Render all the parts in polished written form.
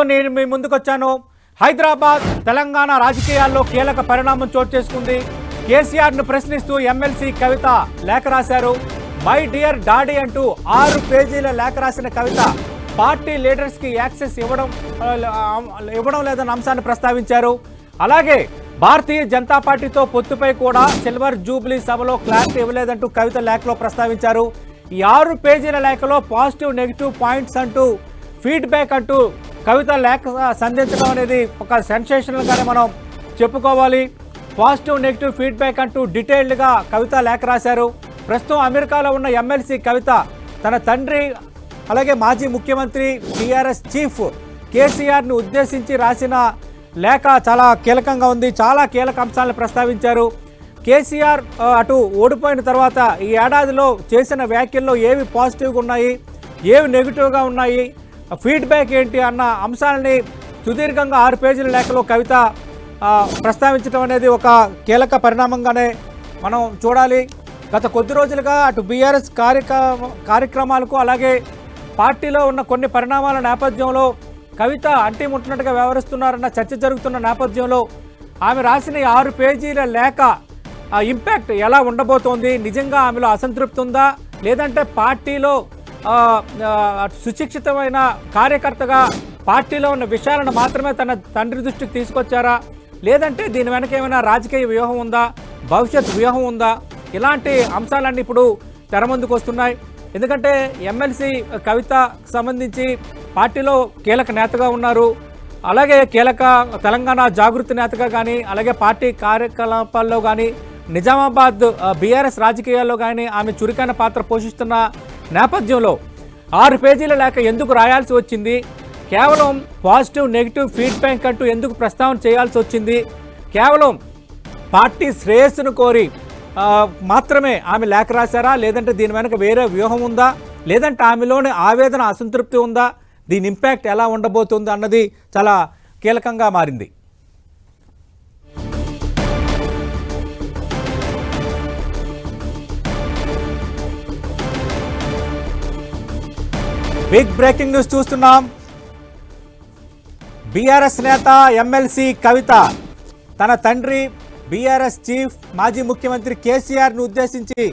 నేను మీ ముందుకొచ్చాను. హైదరాబాద్ తెలంగాణ రాజకీయాల్లో కీలక పరిణామం చోటు చేసుకుంది. కేసీఆర్ను ప్రశ్నిస్తూ ఎమ్మెల్సీ కవిత లేఖ రాశారు. మై డియర్ డాడీ అంటూ 6 పేజీల లేఖ రాసిన కవిత పార్టీ లీడర్స్కి యాక్సెస్ ఇవ్వడం లేదన్న అంశాన్ని ప్రస్తావించారు. అలాగే భారతీయ జనతా పార్టీతో పొత్తుపై కూడా సిల్వర్ జూబ్లీ సభలో క్లారిటీ ఇవ్వలేదంటూ కవిత లేఖలో ప్రస్తావించారు. ఈ 6 పేజీల లేఖలో పాజిటివ్ నెగిటివ్ పాయింట్స్ అంటూ ఫీడ్బ్యాక్ అంటూ కవిత లేఖ సంధించడం అనేది ఒక సెన్సేషనల్గానే మనం చెప్పుకోవాలి. పాజిటివ్ నెగిటివ్ ఫీడ్బ్యాక్ అంటూ డీటెయిల్డ్గా కవిత లేఖ రాశారు. ప్రస్తుతం అమెరికాలో ఉన్న ఎమ్మెల్సీ కవిత తన తండ్రి అలాగే మాజీ ముఖ్యమంత్రి టీఆర్ఎస్ చీఫ్ కేసీఆర్ను ఉద్దేశించి రాసిన లేఖ చాలా కీలకంగా ఉంది. చాలా కీలక అంశాలను ప్రస్తావించారు. కేసీఆర్ అటు ఓడిపోయిన తర్వాత ఈ ఏడాదిలో చేసిన వ్యాఖ్యల్లో ఏవి పాజిటివ్గా ఉన్నాయి, ఏవి నెగిటివ్గా ఉన్నాయి, ఫీడ్బ్యాక్ ఏంటి అన్న అంశాలని సుదీర్ఘంగా 6 పేజీల లేఖలో కవిత ప్రస్తావించడం అనేది ఒక కీలక పరిణామంగానే మనం చూడాలి. గత కొద్ది రోజులుగా అటు బీఆర్ఎస్ కార్యక్రమాలకు అలాగే పార్టీలో ఉన్న కొన్ని పరిణామాల నేపథ్యంలో కవిత అంటిముట్టినట్టుగా వ్యవహరిస్తున్నారన్న చర్చ జరుగుతున్న నేపథ్యంలో ఆమె రాసిన 6 పేజీల లేఖ ఇంపాక్ట్ ఎలా ఉండబోతోంది, నిజంగా ఆమెలో అసంతృప్తి ఉందా, లేదంటే పార్టీలో సుశిక్షితమైన కార్యకర్తగా పార్టీలో ఉన్న విషయాలను మాత్రమే తన తండ్రి దృష్టికి తీసుకొచ్చారా, లేదంటే దీని వెనక ఏమైనా రాజకీయ వ్యూహం ఉందా, భవిష్యత్ వ్యూహం ఉందా, ఇలాంటి అంశాలన్నీ ఇప్పుడు తెర ముందుకు వస్తున్నాయి. ఎందుకంటే ఎమ్మెల్సీ కవితకు సంబంధించి పార్టీలో కీలక నేతగా ఉన్నారు. అలాగే కీలక తెలంగాణ జాగృతి నేతగా కానీ అలాగే పార్టీ కార్యకలాపాల్లో కానీ నిజామాబాద్ బీఆర్ఎస్ రాజకీయాల్లో కానీ ఆమె చురుకైన పాత్ర పోషిస్తున్న నేపథ్యంలో 6 పేజీల లేఖ ఎందుకు రాయాల్సి వచ్చింది, కేవలం పాజిటివ్ నెగిటివ్ ఫీడ్బ్యాక్ అంటూ ఎందుకు ప్రస్తావన చేయాల్సి వచ్చింది, కేవలం పార్టీ శ్రేయస్సును కోరి మాత్రమే ఆమె లేఖ రాశారా, లేదంటే దీని వెనక వేరే వ్యూహం ఉందా, లేదంటే ఆమెలోని ఆవేదన అసంతృప్తి ఉందా, దీని ఇంపాక్ట్ ఎలా ఉండబోతుంది అన్నది చాలా కీలకంగా మారింది. బిగ్ బ్రేకింగ్ న్యూస్ చూస్తున్నాం. బీఆర్ఎస్ నేత ఎమ్మెల్సీ కవిత తన తండ్రి బీఆర్ఎస్ చీఫ్ మాజీ ముఖ్యమంత్రి కేసీఆర్ను ఉద్దేశించి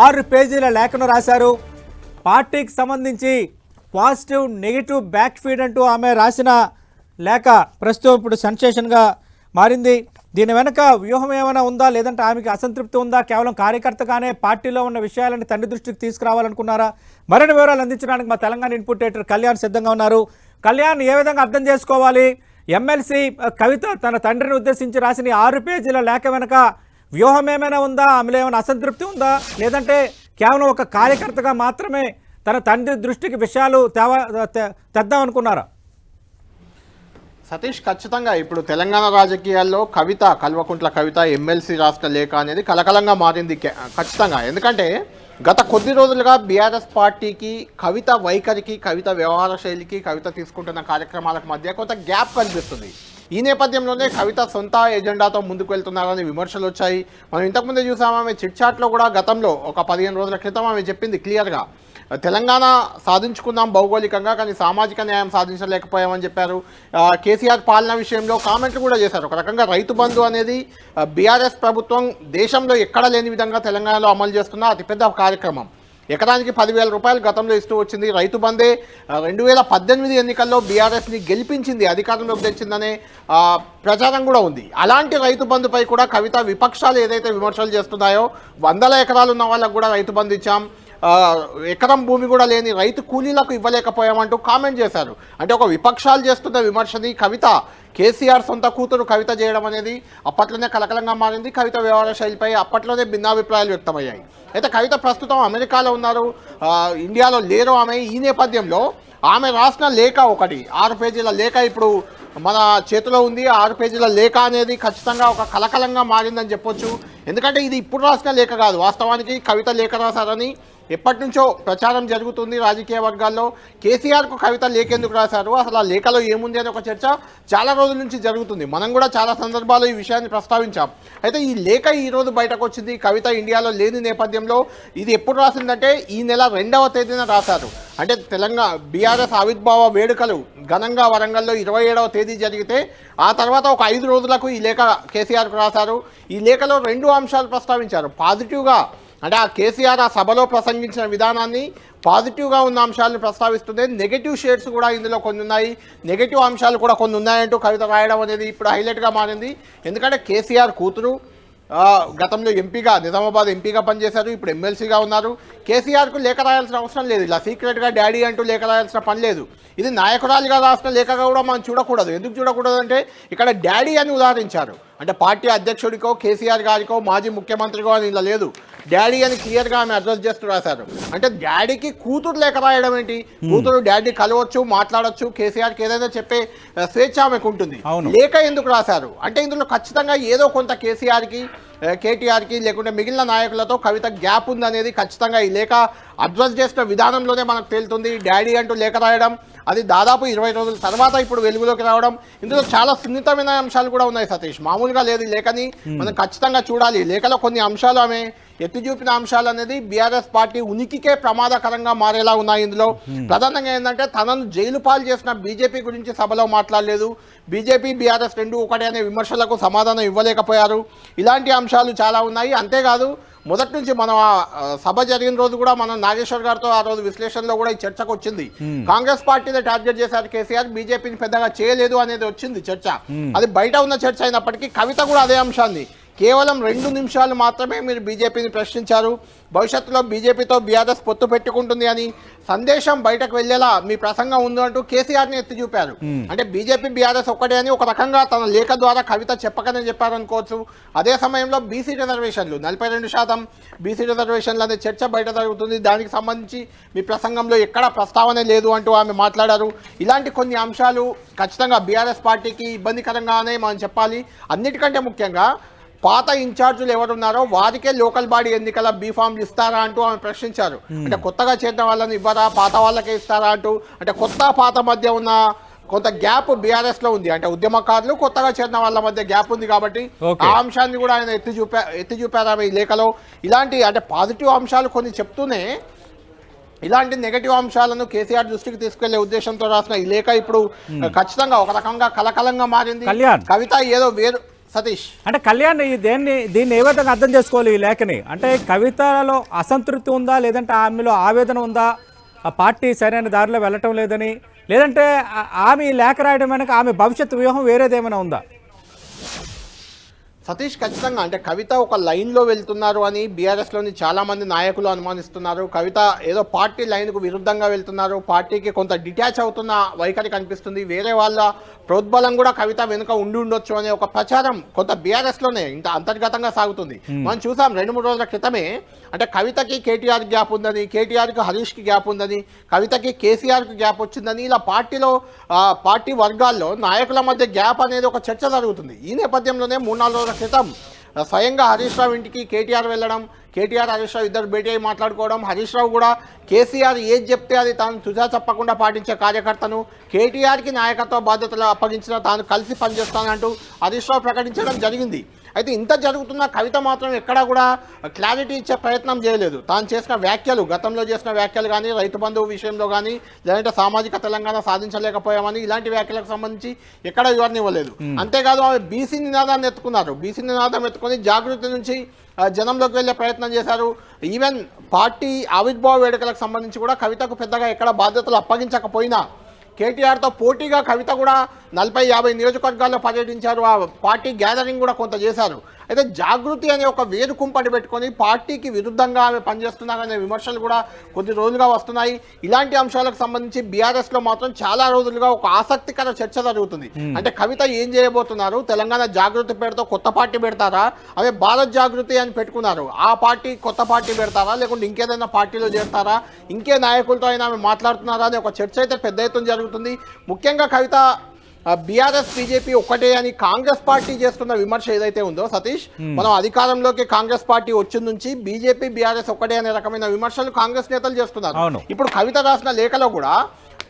6 పేజీల లేఖను రాశారు. పార్టీకి సంబంధించి పాజిటివ్ నెగిటివ్ బ్యాక్ ఫీడ్ అంటూ ఆమె రాసిన లేఖ ప్రస్తుతం ఇప్పుడు సెన్సేషన్గా మారింది. దీని వెనక వ్యూహం ఏమైనా ఉందా, లేదంటే ఆమెకి అసంతృప్తి ఉందా, కేవలం కార్యకర్తగానే పార్టీలో ఉన్న విషయాలను తండ్రి దృష్టికి తీసుకురావాలనుకున్నారా? మరిన్ని వివరాలు అందించడానికి మా తెలంగాణ ఇన్పుట్ ఎడిటర్ కళ్యాణ్ సిద్ధంగా ఉన్నారు. కళ్యాణ్, ఏ విధంగా అర్థం చేసుకోవాలి ఎమ్మెల్సీ కవిత తన తండ్రిని ఉద్దేశించి రాసిన 6 పేజీల లేఖ వెనక వ్యూహం ఏమైనా ఉందా, ఆమెలో ఏమైనా అసంతృప్తి ఉందా, లేదంటే కేవలం ఒక కార్యకర్తగా మాత్రమే తన తండ్రి దృష్టికి విషయాలు తెద్దామనుకున్నారా? సతీష్, ఖచ్చితంగా ఇప్పుడు తెలంగాణ రాజకీయాల్లో కల్వకుంట్ల కవిత ఎమ్మెల్సీ రాష్ట్ర లేఖ అనేది కలకలంగా మారింది ఖచ్చితంగా. ఎందుకంటే గత కొద్ది రోజులుగా బీఆర్ఎస్ పార్టీకి కవిత వైఖరికి, కవిత వ్యవహార శైలికి, కవిత తీసుకుంటున్న కార్యక్రమాలకు మధ్య కొంత గ్యాప్ కనిపిస్తుంది. ఈ నేపథ్యంలోనే కవిత సొంత ఎజెండాతో ముందుకు వెళ్తున్నారని విమర్శలు వచ్చాయి. మనం ఇంతకుముందే చూసాము, ఆమె చిట్ చాట్లో కూడా గతంలో ఒక 15 రోజుల క్రితం ఆమె చెప్పింది క్లియర్గా, తెలంగాణ సాధించుకుందాం భౌగోళికంగా, కానీ సామాజిక న్యాయం సాధించలేకపోయామని చెప్పారు. కేసీఆర్ పాలన విషయంలో కామెంట్లు కూడా చేశారు. ఒక రకంగా రైతు బంధు అనేది బీఆర్ఎస్ ప్రభుత్వం దేశంలో ఎక్కడ లేని విధంగా తెలంగాణలో అమలు చేస్తున్న అతిపెద్ద కార్యక్రమం. ఎకరానికి 10,000 రూపాయలు గతంలో ఇస్తూ వచ్చింది. రైతు బందే 2018 ఎన్నికల్లో బీఆర్ఎస్ని గెలిపించింది, అధికారంలోకి తెచ్చిందనే ప్రచారం కూడా ఉంది. అలాంటి రైతు బంధుపై కూడా కవిత విపక్షాలు ఏదైతే విమర్శలు చేస్తున్నాయో, 100 ఎకరాలు ఉన్న వాళ్ళకు కూడా రైతు బంధు ఇచ్చాం, ఎకరం భూమి కూడా లేని రైతు కూలీలకు ఇవ్వలేకపోయామంటూ కామెంట్ చేశారు. అంటే ఒక విపక్షాలు చేస్తున్న విమర్శని కవిత, కేసీఆర్ సొంత కూతురు కవిత చేయడం అనేది అప్పట్లోనే కలకలంగా మారింది. కవిత వ్యవహార శైలిపై అప్పట్లోనే భిన్నాభిప్రాయాలు వ్యక్తమయ్యాయి. అయితే కవిత ప్రస్తుతం అమెరికాలో ఉన్నారు, ఇండియాలో లేరు ఆమె. ఈ నేపథ్యంలో ఆమె రాసిన లేఖ 6 పేజీల లేఖ ఇప్పుడు మన చేతిలో ఉంది. 6 పేజీల లేఖ అనేది ఖచ్చితంగా ఒక కలకలంగా మారిందని చెప్పొచ్చు. ఎందుకంటే ఇది ఇప్పుడు రాసిన లేఖ కాదు, వాస్తవానికి కవిత లేఖ రాశారని ఎప్పటి నుంచో ప్రచారం జరుగుతుంది రాజకీయ వర్గాల్లో. కేసీఆర్కు కవిత లేఖ ఎందుకు రాశారు, అసలు ఆ లేఖలో ఏముంది అనే ఒక చర్చ చాలా రోజుల నుంచి జరుగుతుంది. మనం కూడా చాలా సందర్భాల్లో ఈ విషయాన్ని ప్రస్తావించాం. అయితే ఈ లేఖ ఈరోజు బయటకు వచ్చింది. కవిత ఇండియాలో లేని నేపథ్యంలో ఇది ఎప్పుడు రాసిందంటే ఈ నెల 2వ తేదీన రాశారు. అంటే తెలంగాణ బీఆర్ఎస్ ఆవిర్భావ వేడుకలు ఘనంగా వరంగల్లో 27వ తేదీ జరిగితే ఆ తర్వాత ఒక 5 రోజులకు ఈ లేఖ కేసీఆర్కు రాశారు. ఈ లేఖలో 2 అంశాలు ప్రస్తావించారు. పాజిటివ్గా అంటే ఆ కేసీఆర్ ఆ సభలో ప్రసంగించిన విధానాన్ని పాజిటివ్గా ఉన్న అంశాలను ప్రస్తావిస్తుంది. నెగటివ్ షేడ్స్ కూడా ఇందులో కొన్ని ఉన్నాయి, నెగటివ్ అంశాలు కూడా కొన్ని ఉన్నాయంటూ కవిత రాయడం అనేది ఇప్పుడు హైలైట్గా మారింది. ఎందుకంటే కేసీఆర్ కూతురు గతంలో ఎంపీగా నిజామాబాద్ ఎంపీగా పనిచేశారు, ఇప్పుడు ఎమ్మెల్సీగా ఉన్నారు. కేసీఆర్కు లేఖ రాయాల్సిన అవసరం లేదు, ఇలా సీక్రెట్గా డాడీ అంటూ లేఖ రాయాల్సిన పని లేదు. ఇది నాయకురాలిగా రాసిన లేఖగా కూడా మనం చూడకూడదు. ఎందుకు చూడకూడదు అంటే ఇక్కడ డాడీ అని ఉదాహరించారు. అంటే పార్టీ అధ్యక్షుడికో కేసీఆర్ గారికో మాజీ ముఖ్యమంత్రికో అని ఇలా లేదు, డాడీ అని క్లియర్గా ఆమె అడ్రస్ చేస్తూ రాశారు. అంటే డాడీకి కూతురు లేఖ రాయడం ఏంటి? కూతురు డాడీ కలవచ్చు, మాట్లాడవచ్చు, కేసీఆర్కి ఏదైనా చెప్పే స్వేచ్ఛ ఆమెకు ఉంటుంది. లేఖ ఎందుకు రాశారు అంటే ఇందులో ఖచ్చితంగా ఏదో కొంత కేసీఆర్కి కేటీఆర్కి లేకుంటే మిగిలిన నాయకులతో కవిత గ్యాప్ ఉందనేది ఖచ్చితంగా ఈ లేఖ అడ్రస్ చేసిన విధానంలోనే మనకు తేలుతుంది. డాడీ అంటూ లేఖ రాయడం అది దాదాపు 20 రోజుల తర్వాత ఇప్పుడు వెలుగులోకి రావడం. ఇందులో చాలా సున్నితమైన అంశాలు కూడా ఉన్నాయి సతీష్, మామూలుగా లేదు. ఈ లేఖని మనం ఖచ్చితంగా చూడాలి. లేఖలో కొన్ని అంశాలు ఆమె ఎత్తి చూపిన అంశాలు అనేది బీఆర్ఎస్ పార్టీ ఉనికికే ప్రమాదకరంగా మారేలా ఉన్నాయి. ఇందులో ప్రధానంగా ఏంటంటే తనను జైలు పాలు చేసిన బీజేపీ గురించి సభలో మాట్లాడలేదు, బీజేపీ బీఆర్ఎస్ 2 ఒకటే అనే విమర్శలకు సమాధానం ఇవ్వలేకపోయారు. ఇలాంటి అంశాలు చాలా ఉన్నాయి. అంతేకాదు మొదటి నుంచి మనం సభ జరిగిన రోజు కూడా మనం నాగేశ్వర్ గారితో ఆ రోజు విశ్లేషణలో కూడా ఈ చర్చకు వచ్చింది. కాంగ్రెస్ పార్టీని టార్గెట్ చేశారు కేసీఆర్, బీజేపీని పెద్దగా చేయలేదు అనేది వచ్చింది చర్చ. అది బయట ఉన్న చర్చ అయినప్పటికీ కవిత కూడా అదే అంశాన్ని కేవలం 2 నిమిషాలు మాత్రమే మీరు బీజేపీని ప్రశ్నించారు, భవిష్యత్తులో బీజేపీతో బీఆర్ఎస్ పొత్తు పెట్టుకుంటుంది అని సందేశం బయటకు వెళ్లేలా మీ ప్రసంగం ఉంది అంటూ కేసీఆర్ని ఎత్తి చూపారు. అంటే బీజేపీ బీఆర్ఎస్ ఒక్కటే అని ఒక రకంగా తన లేఖ ద్వారా కవిత చెప్పకనే చెప్పారనుకోవచ్చు. అదే సమయంలో బీసీ రిజర్వేషన్లు 42% బీసీ రిజర్వేషన్లు అనే చర్చ బయట జరుగుతుంది, దానికి సంబంధించి మీ ప్రసంగంలో ఎక్కడా ప్రస్తావనే లేదు అంటూ ఆమె మాట్లాడారు. ఇలాంటి కొన్ని అంశాలు ఖచ్చితంగా బీఆర్ఎస్ పార్టీకి ఇబ్బందికరంగానే మనం చెప్పాలి. అన్నిటికంటే ముఖ్యంగా పాత ఇన్ఛార్జీలు ఎవరున్నారో వారికే లోకల్ బాడీ ఎన్నికల బీఫామ్లు ఇస్తారా అంటూ ఆమె ప్రశ్నించారు. అంటే కొత్తగా చేరిన వాళ్ళని ఇవ్వరా, పాత వాళ్ళకే ఇస్తారా అంటూ. అంటే కొత్త పాత మధ్య ఉన్న కొంత గ్యాప్ బీఆర్ఎస్ లో ఉంది. అంటే ఉద్యమకారులు కొత్తగా చేరిన వాళ్ళ మధ్య గ్యాప్ ఉంది కాబట్టి ఆ అంశాన్ని కూడా ఆయన ఎత్తి చూపారు ఆమె ఈ లేఖలో. ఇలాంటి అంటే పాజిటివ్ అంశాలు కొన్ని చెప్తూనే ఇలాంటి నెగటివ్ అంశాలను కేసీఆర్ దృష్టికి తీసుకెళ్లే ఉద్దేశంతో రాసిన ఈ లేఖ ఇప్పుడు ఖచ్చితంగా ఒక రకంగా కలకలంగా మారింది. కవిత ఏదో వేరు సతీష్ అంటే కళ్యాణ్ దీన్ని ఏ విధంగా అర్థం చేసుకోవాలి ఈ లేఖని? అంటే కవితలో అసంతృప్తి ఉందా, లేదంటే ఆమెలో ఆవేదన ఉందా, ఆ పార్టీ సరైన దారిలో వెళ్ళటం లేదని, లేదంటే ఆమె ఈ లేఖ రాయడం వెనక ఆమె భవిష్యత్తు వ్యూహం వేరేదేమైనా ఉందా? సతీష్ ఖచ్చితంగా అంటే కవిత ఒక లైన్లో వెళ్తున్నారు అని బీఆర్ఎస్లోని చాలామంది నాయకులు అనుమానిస్తున్నారు. కవిత ఏదో పార్టీ లైన్కు విరుద్ధంగా వెళ్తున్నారు, పార్టీకి కొంత డిటాచ్ అవుతున్న వైఖరి కనిపిస్తుంది. వేరే వాళ్ళ ప్రోద్బలం కూడా కవిత వెనుక ఉండొచ్చు అనే ఒక ప్రచారం కొంత బీఆర్ఎస్లోనే ఇంత అంతర్గతంగా సాగుతుంది. మనం చూసాం 2-3 రోజుల క్రితమే అంటే కవితకి కేటీఆర్ గ్యాప్ ఉందని, కేటీఆర్కి హరీష్కి గ్యాప్ ఉందని, కవితకి కేసీఆర్కి గ్యాప్ వచ్చిందని ఇలా పార్టీ వర్గాల్లో నాయకుల మధ్య గ్యాప్ అనేది ఒక చర్చ జరుగుతుంది. ఈ నేపథ్యంలోనే 3-4 రోజుల క్రితం స్వయంగా హరీష్ రావు ఇంటికి కేటీఆర్ వెళ్ళడం, కేటీఆర్ హరీష్ రావు ఇద్దరు భేటీ అయి మాట్లాడుకోవడం, హరీష్ రావు కూడా కేసీఆర్ ఏది చెప్తే అది తాను తుజా చెప్పకుండా పాటించే కార్యకర్తను, కేటీఆర్కి నాయకత్వ బాధ్యతలు అప్పగించిన తాను కలిసి పనిచేస్తానంటూ హరీష్ రావు ప్రకటించడం జరిగింది. అయితే ఇంత జరుగుతున్న కవిత మాత్రం ఎక్కడా కూడా క్లారిటీ ఇచ్చే ప్రయత్నం చేయలేదు. తాను చేసిన వ్యాఖ్యలు, గతంలో చేసిన వ్యాఖ్యలు కానీ, రైతు బంధువు విషయంలో కానీ, లేదంటే సామాజిక తెలంగాణ సాధించలేకపోయామని ఇలాంటి వ్యాఖ్యలకు సంబంధించి ఎక్కడా వివరణ ఇవ్వలేదు. అంతేకాదు ఆమె బీసీ నినాదాన్ని ఎత్తుకున్నారు. బీసీ నినాదం ఎత్తుకొని జాగృతి నుంచి జనంలోకి వెళ్ళే ప్రయత్నం చేశారు. ఈవెన్ పార్టీ ఆవిర్భావ వేడుకలకు సంబంధించి కూడా కవితకు పెద్దగా ఎక్కడ బాధ్యతలు అప్పగించకపోయినా కేటీఆర్తో పోటీగా కవిత కూడా 40-50 నియోజకవర్గాల్లో పర్యటించారు. ఆ పార్టీ గ్యాదరింగ్ కూడా కొంత చేశారు. అయితే జాగృతి అనే ఒక వేరు కుంపటి పెట్టుకొని పార్టీకి విరుద్ధంగా ఆమె పనిచేస్తున్నారనే విమర్శలు కూడా కొద్ది రోజులుగా వస్తున్నాయి. ఇలాంటి అంశాలకు సంబంధించి బీఆర్ఎస్లో మాత్రం చాలా రోజులుగా ఒక ఆసక్తికర చర్చ జరుగుతుంది. అంటే కవిత ఏం చేయబోతున్నారు, తెలంగాణ జాగృతి పేరుతో కొత్త పార్టీ పెడతారా, ఆమె భారత్ జాగృతి అని పెట్టుకున్నారు, ఆ పార్టీ కొత్త పార్టీ పెడతారా, లేకుంటే ఇంకేదైనా పార్టీలో చేస్తారా, ఇంకే నాయకులతో అయినా ఆమె మాట్లాడుతున్నారా అనే ఒక చర్చ అయితే పెద్ద ఎత్తున జరుగుతుంది. ముఖ్యంగా కవిత బీఆర్ఎస్ బీజేపీ ఒక్కటే అని కాంగ్రెస్ పార్టీ చేస్తున్న విమర్శ ఏదైతే ఉందో సతీష్, మనం అధికారంలోకి కాంగ్రెస్ పార్టీ వచ్చిన నుంచి బీజేపీ బీఆర్ఎస్ ఒక్కటే అనే రకమైన విమర్శలు కాంగ్రెస్ నేతలు చేస్తున్నారు. ఇప్పుడు కవిత రాసిన లేఖలో కూడా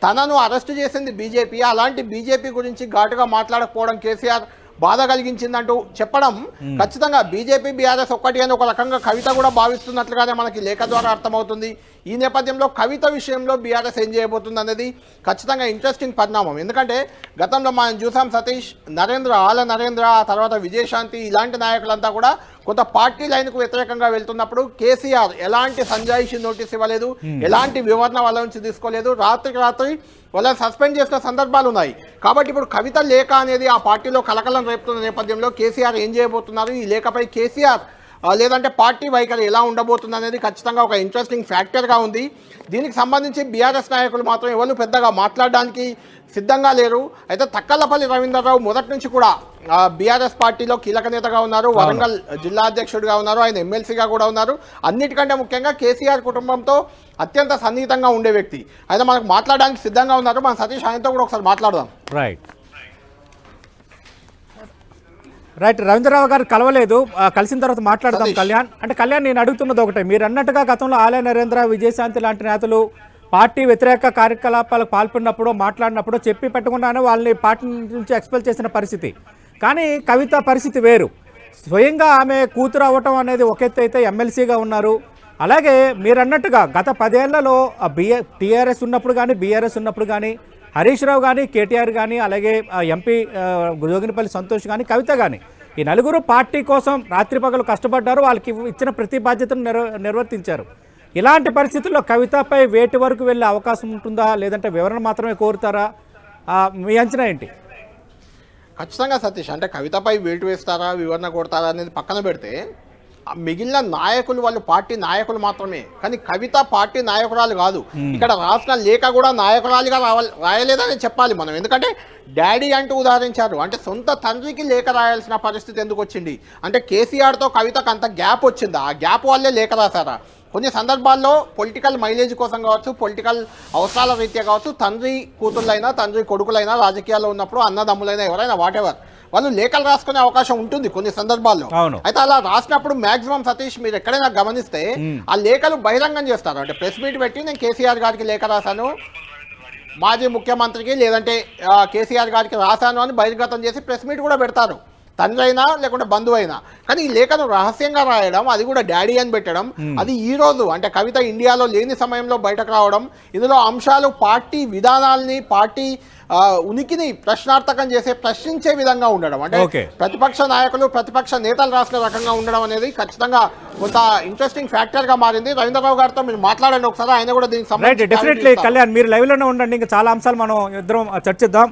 తనను అరెస్ట్ చేసింది బీజేపీ, అలాంటి బీజేపీ గురించి ఘాటుగా మాట్లాడకపోవడం కేసీఆర్ బాధ కలిగించిందంటూ చెప్పడం ఖచ్చితంగా బీజేపీ బీఆర్ఎస్ ఒక్కటి అని ఒక రకంగా కవిత కూడా భావిస్తున్నట్లుగానే మనకి లేఖ ద్వారా అర్థమవుతుంది. ఈ నేపథ్యంలో కవిత విషయంలో బీఆర్ఎస్ ఏం చేయబోతుంది అనేది ఖచ్చితంగా ఇంట్రెస్టింగ్ పరిణామం. ఎందుకంటే గతంలో మనం చూసాం సతీష్, నరేంద్ర, ఆల నరేంద్ర, ఆ తర్వాత విజయశాంతి ఇలాంటి నాయకులంతా కూడా కొంత పార్టీ లైన్కు వ్యతిరేకంగా వెళ్తున్నప్పుడు కేసీఆర్ ఎలాంటి సంజాయిషి నోటీస్ ఇవ్వలేదు, ఎలాంటి వివరణ వాళ్ళ నుంచి తీసుకోలేదు, రాత్రికి రాత్రి వాళ్ళని సస్పెండ్ చేసిన సందర్భాలు ఉన్నాయి. కాబట్టి ఇప్పుడు కవిత లేఖ అనేది ఆ పార్టీలో కలకలం రేపుతున్న నేపథ్యంలో కేసీఆర్ ఏం చేయబోతున్నారు, ఈ లేఖపై కేసీఆర్ లేదంటే పార్టీ వైఖరి ఎలా ఉండబోతుంది అనేది ఖచ్చితంగా ఒక ఇంట్రెస్టింగ్ ఫ్యాక్టర్గా ఉంది. దీనికి సంబంధించి బీఆర్ఎస్ నాయకులు మాత్రం ఎవరు పెద్దగా మాట్లాడడానికి సిద్ధంగా లేరు. అయితే తక్కలపల్లి రవీంద్రరావు మొదటి నుంచి కూడా బీఆర్ఎస్ పార్టీలో కీలక నేతగా ఉన్నారు, వరంగల్ జిల్లా అధ్యక్షుడిగా ఉన్నారు, ఆయన ఎమ్మెల్సీగా కూడా ఉన్నారు. అన్నిటికంటే ముఖ్యంగా కేసీఆర్ కుటుంబంతో అత్యంత సన్నిహితంగా ఉండే వ్యక్తి. అయితే మనకు మాట్లాడడానికి సిద్ధంగా ఉన్నారు. మన సతీష్ ఆయనతో కూడా ఒకసారి మాట్లాడదాం. రైట్ రవీంద్రరావు గారు కలవలేదు, కలిసిన తర్వాత మాట్లాడదాం. కళ్యాణ్ నేను అడుగుతున్నది ఒకటే, మీరు అన్నట్టుగా గతంలో ఆలయ నరేంద్ర, విజయశాంతి లాంటి నేతలు పార్టీ వ్యతిరేక కార్యకలాపాలకు పాల్పడినప్పుడు మాట్లాడినప్పుడు చెప్పి పెట్టకుండానే వాళ్ళని పార్టీ నుంచి ఎక్స్పెల్ చేసిన పరిస్థితి. కానీ కవిత పరిస్థితి వేరు. స్వయంగా ఆమె కూతురు అవ్వటం అనేది ఒక ఎత్తు అయితే ఎమ్మెల్సీగా ఉన్నారు. అలాగే మీరు అన్నట్టుగా గత 10 ఏళ్లలో టీఆర్ఎస్ ఉన్నప్పుడు కానీ బీఆర్ఎస్ ఉన్నప్పుడు కానీ హరీష్ రావు కానీ కేటీఆర్ కానీ అలాగే ఎంపీ జోగినిపల్లి సంతోష్ కానీ కవిత కానీ ఈ నలుగురు పార్టీ కోసం రాత్రి పగలు కష్టపడ్డారు, వాళ్ళకి ఇచ్చిన ప్రతి బాధ్యతను నిర్వర్తించారు. ఇలాంటి పరిస్థితుల్లో కవితపై వేటి వరకు వెళ్ళే అవకాశం ఉంటుందా, లేదంటే వివరణ మాత్రమే కోరుతారా? మీ అంచనా ఏంటి? ఖచ్చితంగా సతీష్, అంటే కవితపై వేటు వేస్తారా వివరణ కొడతారా అనేది పక్కన పెడితే మిగిలిన నాయకులు వాళ్ళు పార్టీ నాయకులు మాత్రమే, కానీ కవిత పార్టీ నాయకురాలు కాదు. ఇక్కడ రాసిన లేఖ కూడా నాయకురాలుగా రాయలేదని చెప్పాలి మనం. ఎందుకంటే డాడీ అంటూ ఉదాహరించారు, అంటే సొంత తండ్రికి లేఖ రాయాల్సిన పరిస్థితి ఎందుకు వచ్చింది అంటే కేసీఆర్తో కవితకు అంత గ్యాప్ వచ్చిందా, ఆ గ్యాప్ వల్లే లేఖ రాశారా? కొన్ని సందర్భాల్లో పొలిటికల్ మైలేజ్ కోసం కావచ్చు, పొలిటికల్ అవసరాల రీత్యా కావచ్చు, తండ్రి కూతుళ్ళైనా తండ్రి కొడుకులైనా రాజకీయాల్లో ఉన్నప్పుడు అన్నదమ్ములైనా ఎవరైనా వాటెవర్ వాళ్ళు లేఖలు రాసుకునే అవకాశం ఉంటుంది కొన్ని సందర్భాల్లో. అయితే అలా రాసినప్పుడు మాక్సిమం సతీష్ మీరు ఎక్కడైనా గమనిస్తే ఆ లేఖలు బహిరంగం చేస్తారు. అంటే ప్రెస్ మీట్ పెట్టి నేను కేసీఆర్ గారికి లేఖ రాశాను, మాజీ ముఖ్యమంత్రికి లేదంటే కేసీఆర్ గారికి రాశాను అని బహిర్గతం చేసి ప్రెస్ మీట్ కూడా పెడతారు, తండ్రి అయినా లేకుంటే బంధువు అయినా. కానీ ఈ లేఖను రహస్యంగా రాయడం, అది కూడా డాడీ అని పెట్టడం, అది ఈ రోజు అంటే కవిత ఇండియాలో లేని సమయంలో బయటకు రావడం, ఇందులో అంశాలు పార్టీ విధానాల్ని పార్టీ ఉనికిని ప్రశ్నార్థకం చేసే ప్రశ్నించే విధంగా ఉండడం, అంటే ప్రతిపక్ష నాయకులు ప్రతిపక్ష నేతలు రాసిన రకంగా ఉండడం అనేది ఖచ్చితంగా కొంత ఇంట్రెస్టింగ్ ఫ్యాక్టర్ గా మారింది. రవీంద్రరావు గారితో మీరు మాట్లాడండి ఒకసారి, ఆయన కూడా దీనికి సంబంధించి. డెఫినెట్లీ కళ్యాణ్, మీరు లైవ్ లోనే ఉండండి, ఇంకా చాలా అంశాలు మనం ఇద్దరం చర్చిద్దాం.